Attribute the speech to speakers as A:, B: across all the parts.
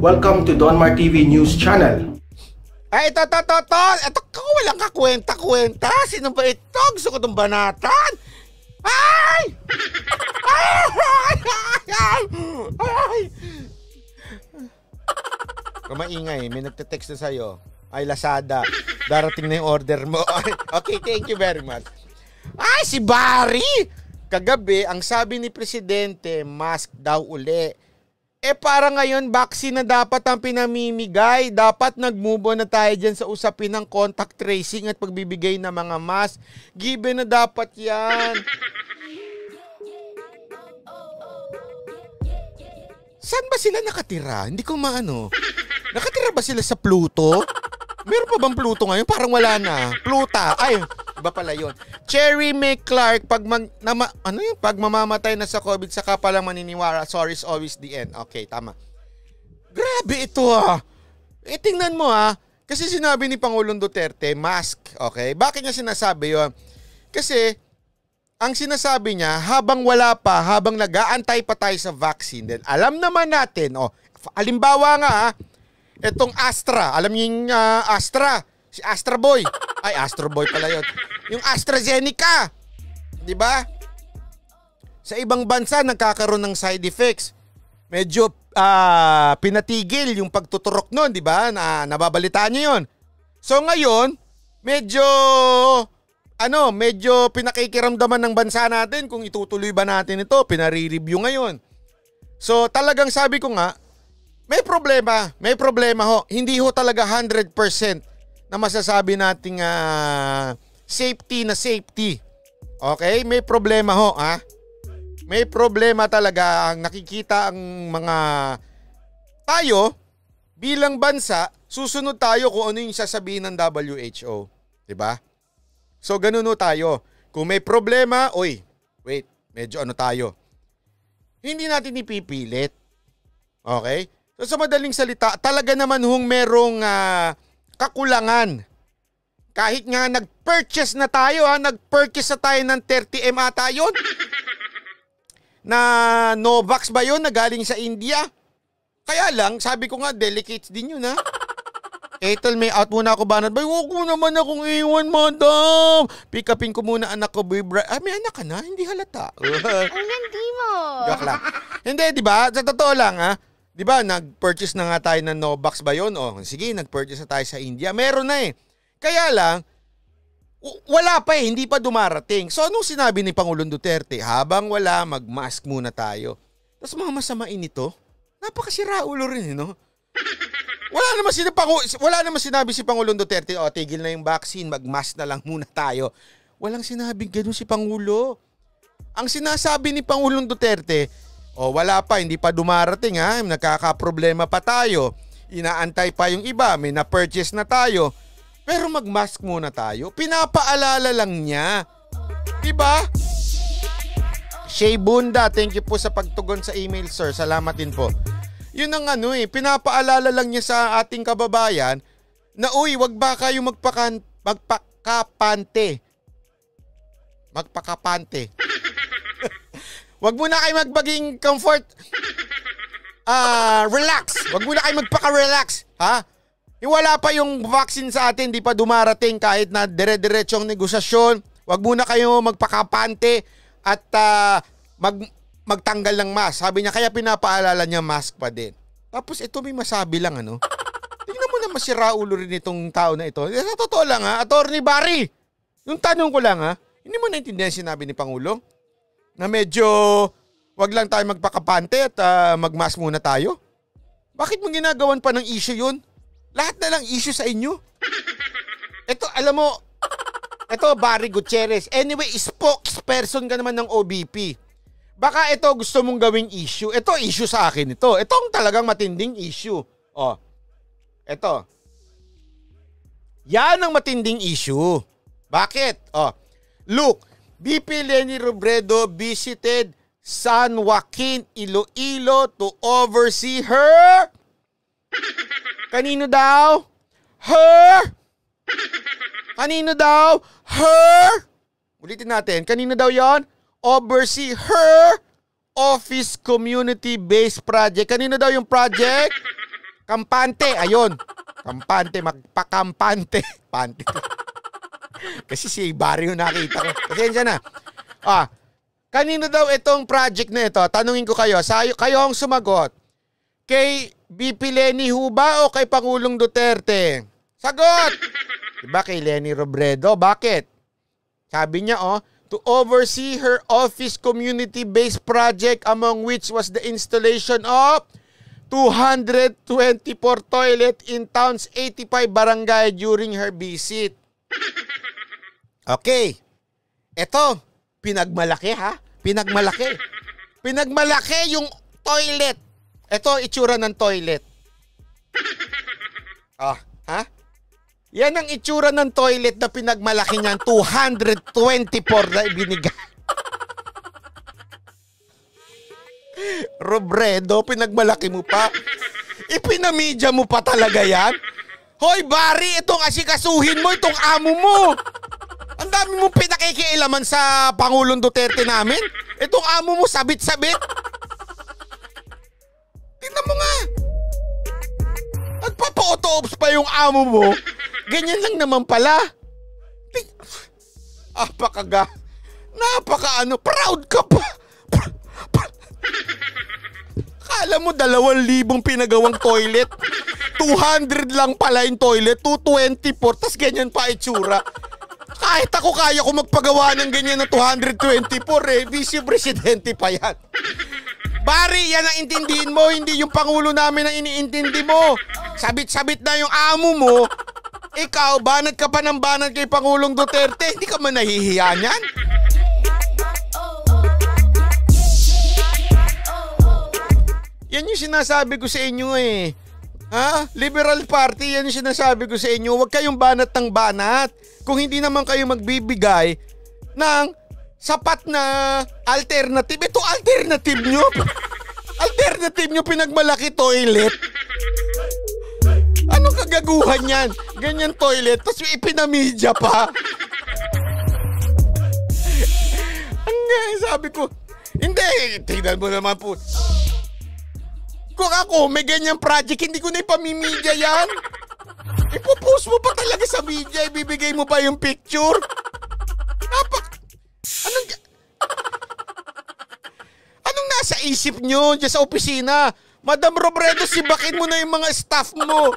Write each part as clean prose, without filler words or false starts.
A: Welcome to Donmar TV News Channel.
B: Ay, ito, walang kakwenta-kwenta. Sino ba ito? Gusto ko itong banatan. Ay! Kumaingay, may nagte-text na sa'yo. Ay, Lazada, darating na yung order mo. Okay, thank you very much. Ay, si Barry! Kagabi, ang sabi ni Presidente, mask daw uli. Para ngayon, vaccine na dapat ang pinamimigay. Dapat nag-move on na tayo dyan sa usapin ng contact tracing at pagbibigay ng mga mask. Given na dapat yan. Saan ba sila nakatira? Hindi ko maano. Nakatira ba sila sa Pluto? Meron pa bang Pluto ngayon? Parang wala na. Pluta. Ay, iba pala yun. Cherry May Clark, pag mamamatay na sa COVID, saka palang maniniwara, sorry is always the end. Okay, tama. Grabe ito tingnan mo kasi sinabi ni Pangulong Duterte, mask. Okay, bakit niya sinasabi yun? Kasi, ang sinasabi niya, habang wala pa, habang nag-aantay pa tayo sa vaccine, then alam naman natin, halimbawa nga etong Astra, alam niyo yung Astra, si Astra Boy. Ay, Astro Boy pala yun. Yung AstraZeneca. 'Di ba? Sa ibang bansa nagkakaroon ng side effects. Medyo pinatigil yung pagtuturok noon, 'di ba? Nababalitaan niyo 'yon. So ngayon, medyo pinakikiramdaman ng bansa natin kung itutuloy ba natin ito. Pinare-review ngayon. So talagang sabi ko nga, may problema ho. Hindi ho talaga 100% na masasabi nating safety na safety. Okay? May problema ho, May problema talaga. Ang nakikita ang mga tayo bilang bansa, susunod tayo kung ano yung sasabihin ng WHO. 'Di ba? So ganun ho tayo. Kung may problema, medyo tayo. Hindi natin ipipilit. Okay? So sa madaling salita, talaga naman merong kakulangan. Kahit nga nag-purchase na tayo, nag-purchase na tayo ng 30M ata yun. Na Novax ba yun na galing sa India? Kaya lang, sabi ko nga, delicates din yun Ethel, may out muna ako banat. Huwag mo naman akong iwan, madam. Pick upin ko muna anak ko, boy. May anak ka na? Hindi halata.
C: Ang hindi mo.
B: Joke lang. Hindi, di ba? Sa totoo lang, di ba, nag-purchase na nga tayo ng Novax ba yun? Sige, nag-purchase na tayo sa India. Meron na Kaya lang, wala pa hindi pa dumarating. So, anong sinabi ni Pangulong Duterte? Habang wala, mag-mask muna tayo. Tapos mga masamain nito, napakasira ulo rin, Wala naman sinabi si Pangulong Duterte, tigil na yung vaccine, mag-mask na lang muna tayo. Walang sinabing gano'n si Pangulo. Ang sinasabi ni Pangulong Duterte, wala pa, hindi pa dumarating nagkakaproblema pa tayo. Inaantay pa yung iba, may na-purchase na tayo. Pero mag-mask muna tayo. Pinapaalala lang niya. Diba? Shay Bunda, thank you po sa pagtugon sa email, sir. Salamat din po. Yun ang pinapaalala lang niya sa ating kababayan na wag ba kayo magpakapante. Wag muna kayo magbaging comfort. Relax. Wag muna kayo magpaka-relax. Wala pa yung vaccine sa atin, di pa dumarating kahit na dire-diretsong negosasyon. Wag muna kayo magpakapante at magtanggal ng mask. Sabi niya, kaya pinapaalala niya mask pa din. Tapos ito may masabi lang Tingnan mo na masira ulo rin itong tao na ito. Sa totoo lang Attorney Barry, yung tanong ko lang hindi mo naintindihan sinabi ni Pangulo? Na medyo wag lang tayo magpakapante at magmask muna tayo? Bakit mo ginagawan pa ng issue yun? Lahat na lang issue sa inyo. Ito, alam mo, Barry Gutierrez. Anyway, spokesperson ka naman ng OBP. Baka ito gusto mong gawing issue. Ito, issue sa akin ito. Ito ang talagang matinding issue. Ito. Yan ang matinding issue. Bakit? Look, BP Leni Robredo visited San Joaquin, Iloilo to oversee her. Kanino daw? Her! Kanino daw? Her! Ulitin natin. Kanino daw yon? Oversee her office community-based project. Kanino daw yung project? Kampante, ayun. Kampante, magpakampante. Pante. Kasi si Barry yung nakita ko. Pasensya na. Kanino daw itong project na ito? Tanungin ko kayo. Kayo ang sumagot. Kay BP Leni Huba o kay Pangulong Duterte? Sagot! Diba kay Leni Robredo? Bakit? Sabi niya, to oversee her office community-based project, among which was the installation of 224 toilet in town's 85 barangay during her visit. Okay. Ito, pinagmalaki ha? Pinagmalaki. Pinagmalaki yung toilet. Ito, itsura ng toilet. Ha? Yan ang itsura ng toilet na pinagmalaki niyan. 224 na ibinigay. Robredo, pinagmalaki mo pa. Ipinamedya mo pa talaga yan? Hoy, Barry, itong asikasuhin mo, itong amo mo. Ang dami mong pinakikialaman sa Pangulong Duterte namin. Itong amo mo, sabit-sabit. Tingnan mo nga. Nagpapa-auto-ops pa yung amo mo. Ganyan lang naman pala. Proud ka pa. Kala mo 2,000 pinagawang toilet. 200 lang pala yung toilet. 224, tas ganyan pa itsura. Kahit ako kaya ko magpagawa ng ganyan na 224 Vice Presidente pa yan. Barry, yan ang intindihin mo, hindi yung Pangulo namin ang iniintindi mo. Sabit-sabit na yung amo mo. Ikaw, banat ka pa ng banat kay Pangulong Duterte. Hindi ka man nahihiya niyan? Yan yung sinasabi ko sa inyo eh. Liberal Party, yan yung sinasabi ko sa inyo. Huwag kayong banat ng banat. Kung hindi naman kayo magbibigay ng sapat na alternative. Ito alternative nyo. Alternative nyo pinagmalaki toilet. Anong kagaguhan yan? Ganyan toilet, tapos ipinamedya pa. Sabi ko, hindi, tingnan mo naman po. Kung ako may ganyang project, hindi ko na ipamimedya yan. Ipopost mo pa talaga sa media, ibibigay mo pa yung picture. Anong nasa isip nyo dyan sa opisina? Madam Robredo, sibakin mo na yung mga staff mo.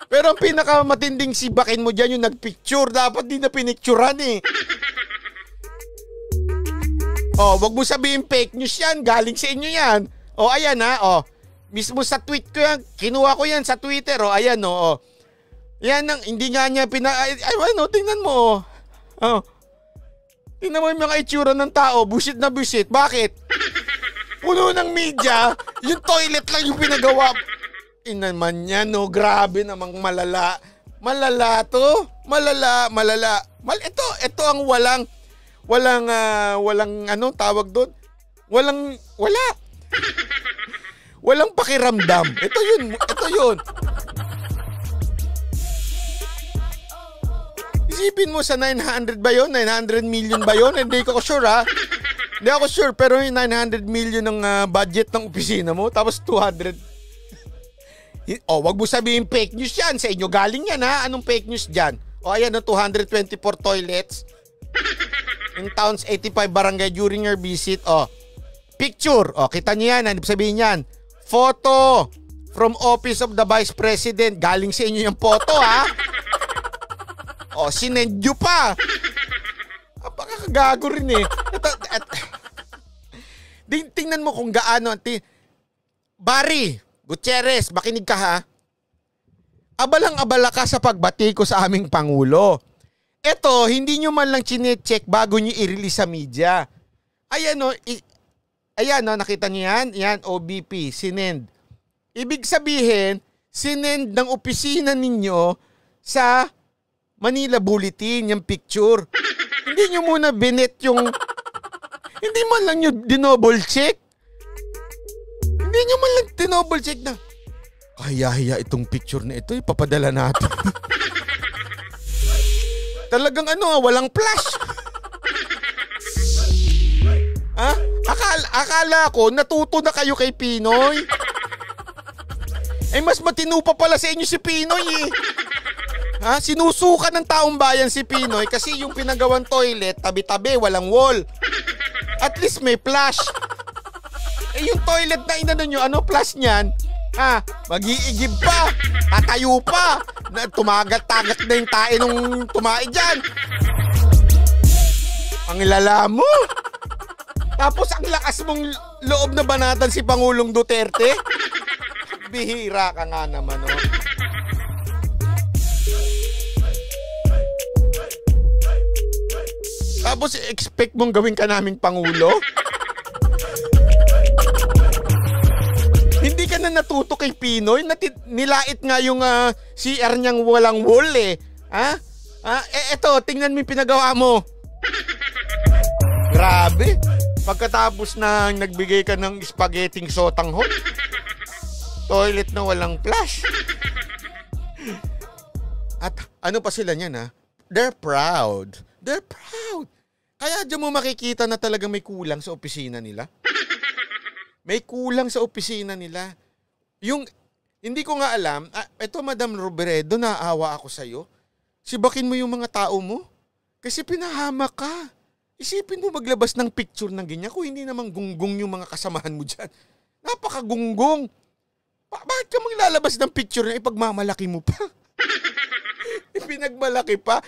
B: Pero ang pinakamatinding sibakin mo dyan yung nagpicture. Dapat di na pinicturean eh. Wag mo sabihin fake news yan. Galing sa inyo yan. Ayan ha. Mismo sa tweet ko yan. Kinuha ko yan sa Twitter. Ayan Yan ang hindi nga niya tingnan mo. Tingnan mo yung mga itsura ng tao. Busit na busit. Bakit? Puno ng media. Yung toilet lang yung pinagawa. Inaman yan, grabe namang malala. Malala to. Malala. Ito ang walang tawag doon. Walang pakiramdam. Ito yun. Isipin mo sa 900 ba yun? 900 million ba yun? Hindi ko sure ha. Hindi ako sure, pero yung 900 million ng budget ng opisina mo, tapos 200. Wag mo sabihin fake news yan. Sa inyo galing yan ha. Anong fake news dyan? Ayan 224 toilets in town's 85 barangay during your visit. Picture. Kita niyo yan. Ano sabihin yan? Photo from Office of the Vice President. Galing sa inyo yung photo ha. Sinend nyo pa. Apakagago rin eh. Tingnan mo kung gaano. Barry Gutierrez, makinig ka ha. Abalang-abala ka sa pagbati ko sa aming Pangulo. Ito, hindi nyo man lang chinecheck bago nyo i-release sa media. Ayan nakita nyo yan? Yan, OBP, sinend. Ibig sabihin, sinend ng opisina ninyo sa Manila Bulletin, yung picture. Hindi nyo muna binet yung... Hindi man lang nyo dinouble check. Hindi nyo man lang dinouble check na. Hiya itong picture na ito, ipapadala natin. Talagang walang flash. Akala ko natuto na kayo kay Pinoy. Eh mas matino pa pala sa inyo si Pinoy eh. Ha? Sinusuka ng taong bayan si Pinoy kasi yung pinagawang toilet, tabi-tabi, walang wall. At least may flush. Eh yung toilet na inano nyo, ano flush niyan? Ha? Mag-iigib pa. Tatayo pa. Tumagat-tagat na yung tae nung tumae dyan. Ang lala mo. Tapos ang lakas mong loob na banatan si Pangulong Duterte. Bihira ka nga naman, oh. Tapos expect mong gawin ka naming Pangulo? Hindi ka na natuto kay Pinoy? Nilait nga yung CR niyang walang wall eh. Ha? Eto, tingnan mo yung pinagawa mo. Grabe. Pagkatapos na nagbigay ka ng spaghetti sotanghon, toilet na walang flush. At ano pa sila niyan ha? They're proud. They're proud. Kaya dyan mo makikita na talaga may kulang sa opisina nila. May kulang sa opisina nila. Yung, hindi ko nga alam, eto Madam Robredo, naawa ako sa'yo. Sibakin mo yung mga tao mo. Kasi pinahama ka. Isipin mo maglabas ng picture ng ganyan kung hindi naman gunggong yung mga kasamahan mo dyan. Napakagunggong. Bakit ka maglalabas ng picture na ipagmamalaki mo pa? Ipinagmalaki pa.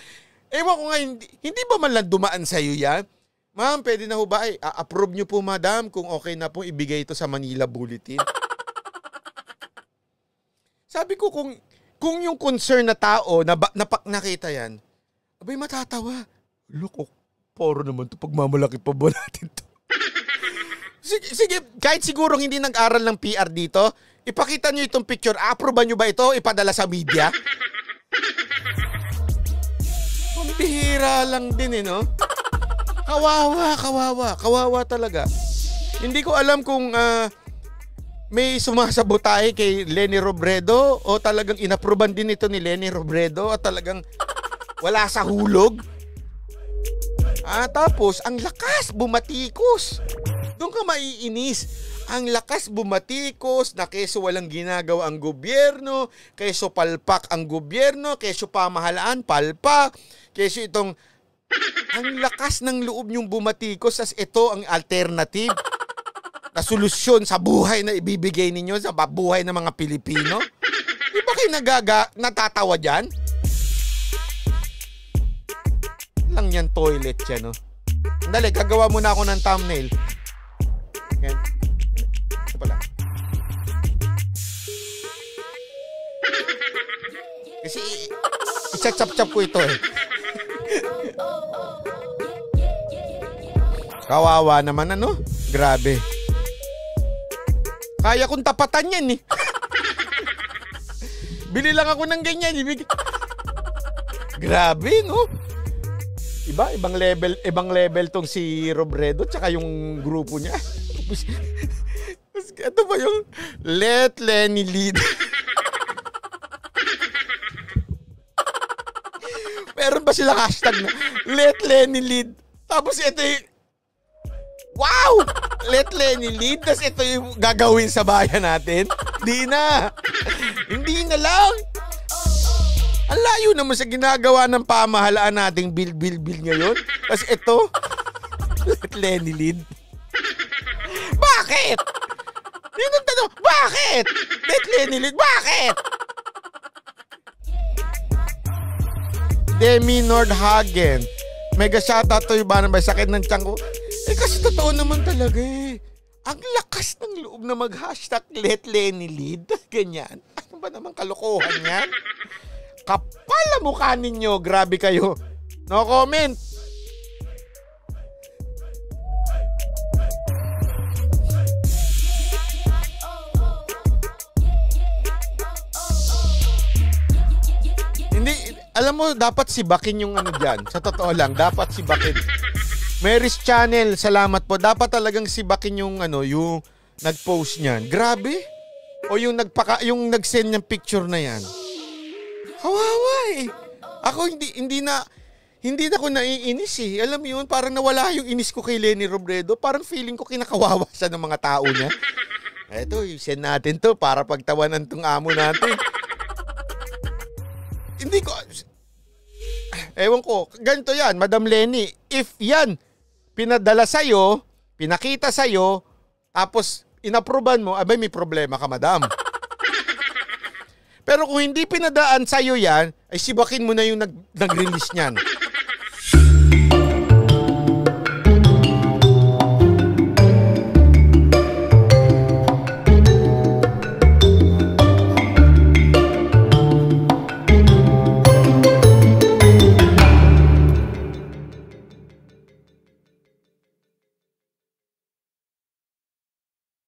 B: Ewan ko nga, hindi ba man lang dumaan sa'yo yan? Ma'am, pwede na ho ba? Approve nyo po, madam, kung okay na po ibigay ito sa Manila Bulletin. Sabi ko, kung yung concern na tao, nakita yan, abay matatawa. Loko, poro naman ito, pagmamalaki pa ba natin ito? Sige, kahit siguro hindi nag-aral ng PR dito, ipakita nyo itong picture, approve nyo ba ito, ipadala sa media? Bihira lang din eh, no? Kawawa talaga. Hindi ko alam kung may sumasabotahe kay Leni Robredo o talagang inapruban din ito ni Leni Robredo at talagang wala sa hulog. Tapos, ang lakas bumatikos. Doon ka maiinis. Ang lakas bumatikos na keso walang ginagawa ang gobyerno, keso palpak ang gobyerno, keso pamahalaan, palpak, keso itong ang lakas ng loob niyong bumatikos as ito ang alternative na solusyon sa buhay na ibibigay ninyo sa buhay ng mga Pilipino. Di ba kayo natatawa dyan? Lang yan toilet yan, no? Dali, gagawa muna ako ng thumbnail. Yan. Ito pala. Kasi isa-chap-chap ko ito eh. Kawawa naman ano? Grabe. Kaya kong tapatan yan eh. Bili lang ako ng ganyan. Grabe no? Ibang level tong si Robredo tsaka yung grupo niya. Ito ba yung Let Lenny Lead? Meron ba silang hashtag na Let Lenny Lead? Tapos ito yung wow! Let Lenny Lead? Tapos ito yung gagawin sa bayan natin? Hindi na. Hindi na lang. Ang layo naman sa ginagawa ng pamahalaan nating bil ngayon. Tapos ito, Let Lenny Lead. Bakit? Yun ang tanong, bakit? Let Lenny Lead, bakit? Demi Nordhagen. Mega shoutout to yung ba may sakit ng tiyan ko. Kasi totoo naman talaga eh. Ang lakas ng loob na mag-hashtag Let Lenny Lead. Ganyan. Ano ba naman kalokohan yan? Kapal ang mukha ninyo. Grabe kayo. No comment. Hindi, alam mo, dapat sibakin yung ano dyan. Sa totoo lang, dapat sibakin. Mary's Channel, salamat po. Dapat talagang sibakin yung ano, yung nag-post niyan. Grabe. O yung nag-send ng picture na yan. Kawawa eh. Ako hindi na ako naiinis eh. Alam mo yun, parang nawala yung inis ko kay Leni Robredo. Parang feeling ko kinakawawa siya ng mga tao niya. Eto, send natin to para pagtawanan tong amo natin. Hindi ko... Ewan ko, ganito yan, Madam Lenny. If yan, pinadala sa'yo, pinakita sa'yo, tapos inapruban mo, abay may problema ka, madam. Pero kung hindi pinadaan sa'yo yan, ay sibakin mo na yung nag-release niyan.